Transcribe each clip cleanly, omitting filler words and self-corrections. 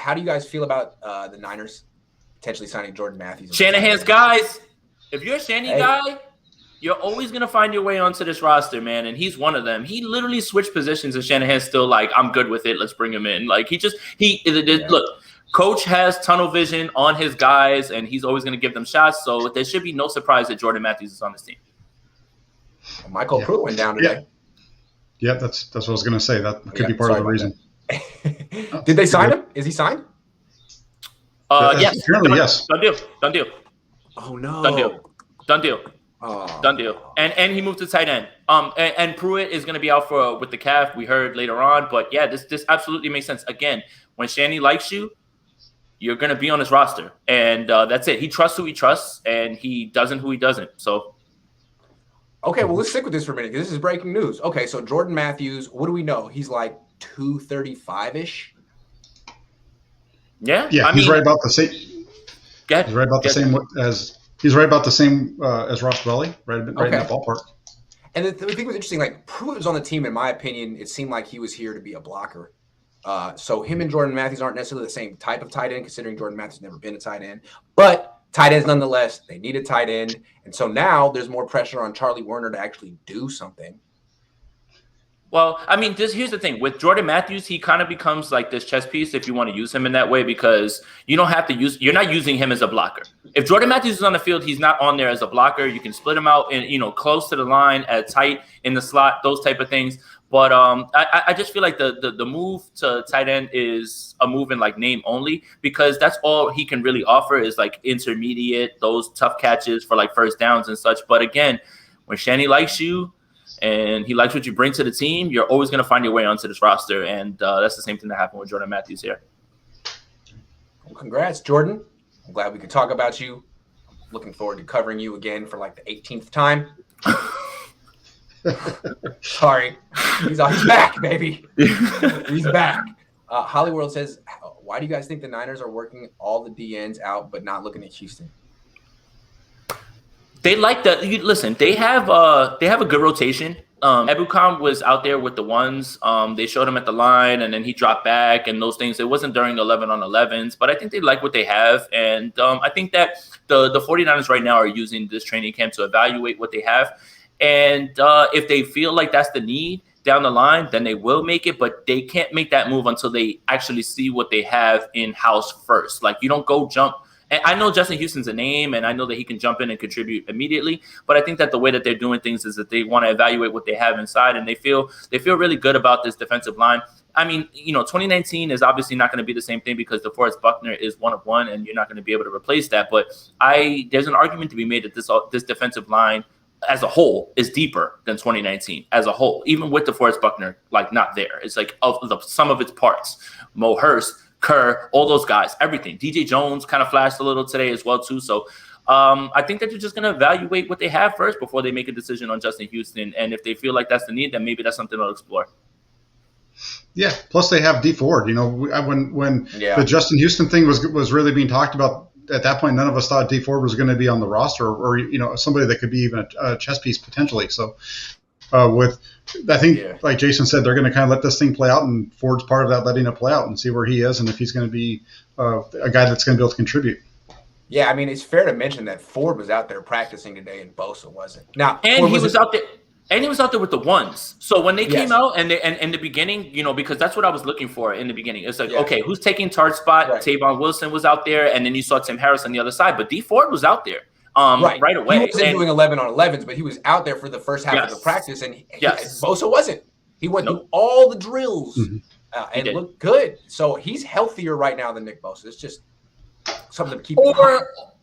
how do you guys feel about the Niners potentially signing Jordan Matthews? Shanahan's guys. If you're a Shanny guy, you're always going to find your way onto this roster, man, and he's one of them. He literally switched positions, and Shanahan's still like, I'm good with it. Let's bring him in. Like, look, Coach has tunnel vision on his guys, and he's always going to give them shots, so there should be no surprise that Jordan Matthews is on this team. Michael Pruitt went down today. Yeah, that's what I was going to say. That could be part of the reason. Did they sign him? Is he signed? Yes. Apparently, yes. Done deal. Oh, no. Done deal. Done deal. And he moved to tight end. And Pruitt is going to be out with the calf. We heard later on, but yeah, this absolutely makes sense. Again, when Shanny likes you, you're going to be on his roster, and that's it. He trusts who he trusts, and he doesn't who he doesn't. So, okay, well, let's stick with this for a minute because this is breaking news. Okay, so Jordan Matthews, what do we know? He's like 235-ish. Yeah, he's right about the same. He's right about the same as. He's right about the same as Ross Dwelly, right in that ballpark. And the thing was interesting, like Pruitt was on the team, in my opinion, it seemed like he was here to be a blocker. So him and Jordan Matthews aren't necessarily the same type of tight end, considering Jordan Matthews never been a tight end. But tight ends nonetheless, they need a tight end. And so now there's more pressure on Charlie Werner to actually do something. Well, I mean, here's the thing. With Jordan Matthews, he kind of becomes like this chess piece if you want to use him in that way, because you don't have to you're not using him as a blocker. If Jordan Matthews is on the field, he's not on there as a blocker. You can split him out and, close to the line, at tight in the slot, those type of things. But I just feel like the move to tight end is a move in like name only, because that's all he can really offer is like intermediate, those tough catches for like first downs and such. But again, when Shanny likes you, and he likes what you bring to the team, you're always going to find your way onto this roster. And that's the same thing that happened with Jordan Matthews here. Well, congrats, Jordan. I'm glad we could talk about you. I'm looking forward to covering you again for like the 18th time. Sorry. He's back, baby. He's back. Hollyworld says, why do you guys think the Niners are working all the DNs out but not looking at Houston? They like that. Listen, they have a good rotation. Ebukam was out there with the ones. They showed him at the line, and then he dropped back and those things. It wasn't during 11-on-11s, but I think they like what they have. And I think that the 49ers right now are using this training camp to evaluate what they have. And if they feel like that's the need down the line, then they will make it. But they can't make that move until they actually see what they have in-house first. Like, you don't go jump. And I know Justin Houston's a name, and I know that he can jump in and contribute immediately. But I think that the way that they're doing things is that they want to evaluate what they have inside, and they feel really good about this defensive line. I mean, 2019 is obviously not going to be the same thing because DeForest Buckner is one of one, and you're not going to be able to replace that. But there's an argument to be made that this defensive line as a whole is deeper than 2019 as a whole, even with DeForest Buckner like not there. It's like of the sum of its parts. Mo Hurst, Kerr, all those guys, everything. DJ Jones kind of flashed a little today as well too. So I think that you're just going to evaluate what they have first before they make a decision on Justin Houston. And if they feel like that's the need, then maybe that's something they'll explore. Yeah. Plus they have D Ford. When the Justin Houston thing was really being talked about, at that point, none of us thought D Ford was going to be on the roster or somebody that could be even a chess piece potentially. So like Jason said, they're going to kind of let this thing play out, and Ford's part of that, letting it play out and see where he is and if he's going to be a guy that's going to be able to contribute. Yeah, I mean, it's fair to mention that Ford was out there practicing today and Bosa wasn't. Now, and he was out there. And he was out there with the ones. So when they came out and in the beginning, because that's what I was looking for in the beginning. It's like, okay, who's taking Tart's spot? Right. Tavon Wilson was out there, and then you saw Tim Harris on the other side. But D Ford was out there right away. He wasn't doing 11-on-11s, but he was out there for the first half of the practice, and Bosa wasn't. He went through all the drills and looked good. So he's healthier right now than Nick Bosa. It's just something to keep in mind.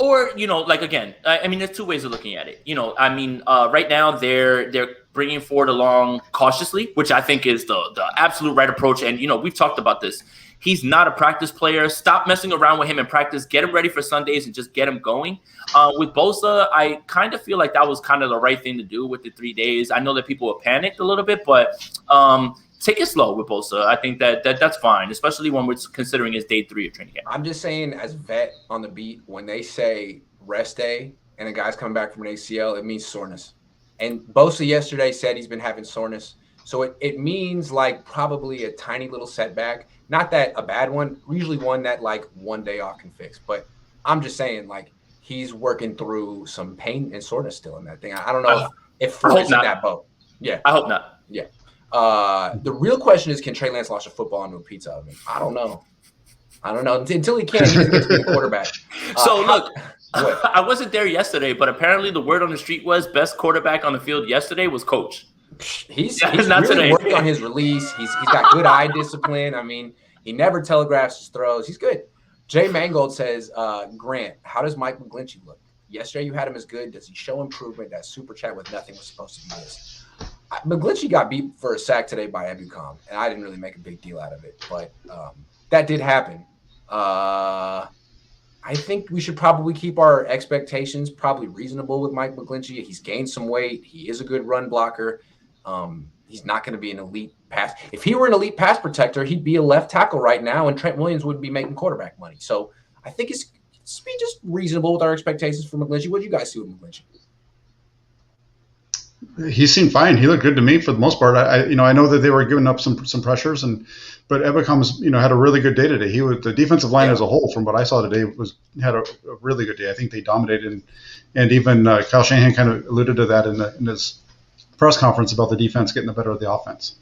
Or, again, I mean, there's two ways of looking at it. Right now they're bringing Ford along cautiously, which I think is the absolute right approach. And, we've talked about this. He's not a practice player. Stop messing around with him in practice. Get him ready for Sundays and just get him going. With Bosa, I kind of feel like that was kind of the right thing to do with the 3 days. I know that people were panicked a little bit, but take it slow with Bosa. I think that's fine, especially when we're considering his day 3 of training camp. I'm just saying, as vet on the beat, when they say rest day and a guy's coming back from an ACL, it means soreness. And Bosa yesterday said he's been having soreness. So it means like probably a tiny little setback. Not that a bad one, usually one that like one day off can fix. But I'm just saying, like, he's working through some pain and soreness still in that thing. I don't know if Floyd's in that boat. Yeah. I hope not. Yeah. The real question is, can Trey Lance launch a football into a pizza oven? I don't know. Until he can, he doesn't get to be the quarterback. So look, I wasn't there yesterday, but apparently the word on the street was best quarterback on the field yesterday was Coach. He's not really working on his release. He's got good eye discipline. I mean, he never telegraphs his throws. He's good. Jay Mangold says, Grant, how does Mike McGlinchey look? Yesterday you had him as good. Does he show improvement? That super chat with nothing was supposed to be this. McGlinchey got beat for a sack today by Cohn, and I didn't really make a big deal out of it, but that did happen. I think we should probably keep our expectations probably reasonable with Mike McGlinchey. He's gained some weight. He is a good run blocker. He's not going to be an elite pass. If he were an elite pass protector, he'd be a left tackle right now, and Trent Williams would be making quarterback money. So I think it's be just reasonable with our expectations for McGlinchey. What do you guys see with McGlinchey? He seemed fine. He looked good to me for the most part. I know that they were giving up some pressures, but Ebicom's had a really good day today. The defensive line as a whole, from what I saw today, had a really good day. I think they dominated, and even Kyle Shanahan kind of alluded to that in his press conference about the defense getting the better of the offense.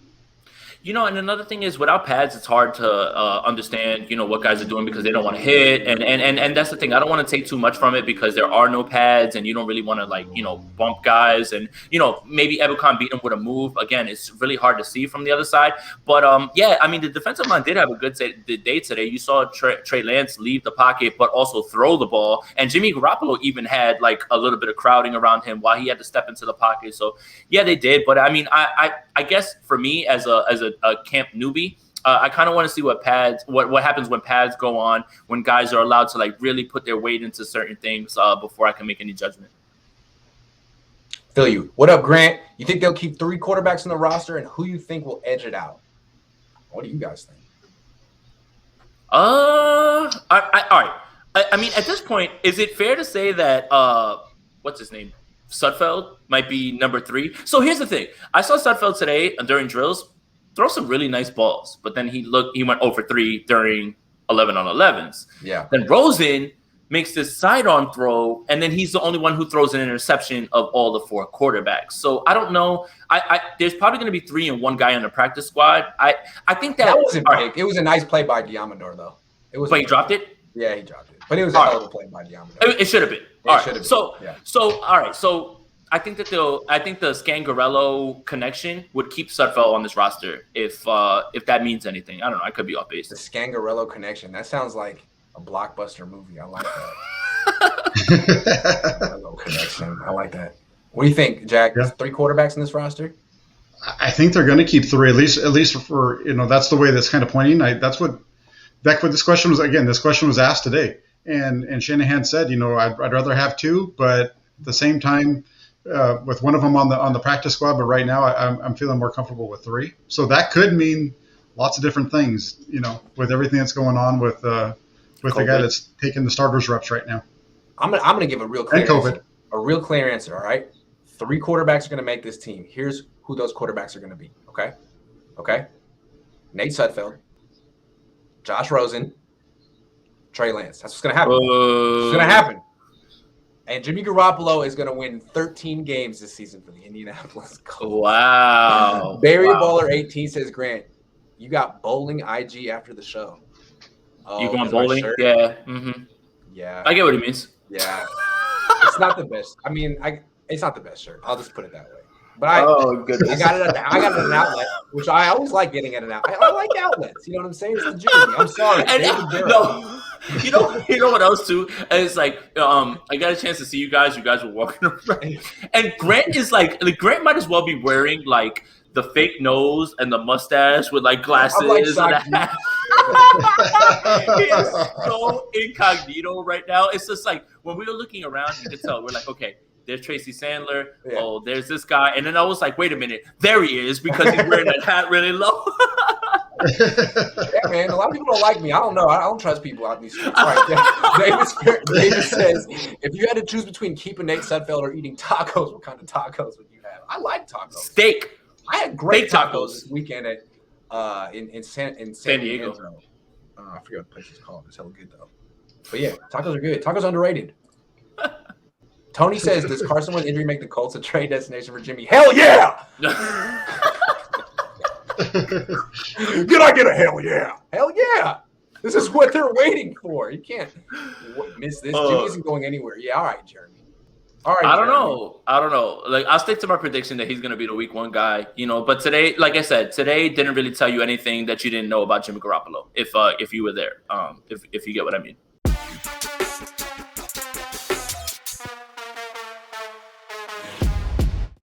And another thing is, without pads, it's hard to understand, what guys are doing because they don't want to hit. And that's the thing. I don't want to take too much from it because there are no pads and you don't really want to, bump guys. And, maybe Ebicom beat him with a move. Again, it's really hard to see from the other side. But, the defensive line did have a good day today. You saw Trey Lance leave the pocket but also throw the ball. And Jimmy Garoppolo even had, a little bit of crowding around him while he had to step into the pocket. So, yeah, they did. But, I guess for me as a camp newbie, I kind of want to see what happens when pads go on, when guys are allowed to really put their weight into certain things before I can make any judgment. Feel you. What up, Grant? You think they'll keep 3 quarterbacks on the roster, and who you think will edge it out? What do you guys think? All right. At this point, is it fair to say that what's his name? Sudfeld might be number 3. So here's the thing. I saw Sudfeld today during drills throw some really nice balls, but then he went 0 for 3 during 11 on 11s. Yeah. Then Rosen makes this sidearm throw, and then he's the only one who throws an interception of all the 4 quarterbacks. So I don't know. There's probably going to be 3 and 1 guy on the practice squad. I think that wasn't big. It was a nice play by Diamador, though. But he dropped it? Yeah, he dropped it. But it was a hell of a play by Diamador. It should have been. All right. So all right. So I think the Scangarello connection would keep Sudfeld on this roster if that means anything. I don't know. I could be off base. The Scangarello connection. That sounds like a blockbuster movie. I like that. Scangarello connection. I like that. What do you think, Jack? Yeah. 3 quarterbacks in this roster? I think they're going to keep 3 at least for that's the way that's kind of pointing. That's what this question was. Again, this question was asked today, and Shanahan said, I'd rather have 2, but at the same time. With one of them on the practice squad, but right now I'm feeling more comfortable with 3. So that could mean lots of different things, with everything that's going on with the guy that's taking the starters reps right now. I'm gonna give a real clear answer. A real clear answer. All right, 3 quarterbacks are gonna make this team. Here's who those quarterbacks are gonna be. Okay. Nate Sudfeld, Josh Rosen, Trey Lance. That's what's gonna happen. It's gonna happen. And Jimmy Garoppolo is going to win 13 games this season for the Indianapolis Colts. Wow. Barry Baller 18 says, Grant, you got bowling IG after the show. You going bowling? Yeah. Mm-hmm. Yeah. I get what he means. Yeah. It's not the best. It's not the best shirt. I'll just put it that way. But I got it at an outlet, which I always like getting at an outlet. I like outlets. You know what I'm saying? It's the jersey. I'm sorry. You know what else too? And it's I got a chance to see you guys. You guys were walking around, and Grant is Grant might as well be wearing the fake nose and the mustache with glasses. And a hat. He is so incognito right now. It's just when we were looking around, you could tell we're okay. There's Tracy Sandler. Yeah. Oh, there's this guy. And then I was wait a minute. There he is because he's wearing that hat really low. Yeah, man. A lot of people don't like me. I don't know. I don't trust people out in these streets. Right. David says, if you had to choose between keeping Nate Sudfeld or eating tacos, what kind of tacos would you have? I like tacos. Steak. I had great Fake tacos tacos. this weekend at in San Diego. I forget what the place is called. It's hella good though. But yeah, tacos are good. Tacos underrated. Tony says, does Carson Wentz injury make the Colts a trade destination for Jimmy? Hell yeah! Did I get a hell yeah? Hell yeah! This is what they're waiting for. You can't miss this. Jimmy isn't going anywhere. Yeah, all right, Jeremy. All right, I don't know. Like, I'll stick to my prediction that he's going to be the week 1 guy, but today, like I said, today didn't really tell you anything that you didn't know about Jimmy Garoppolo if you were there, if you get what I mean.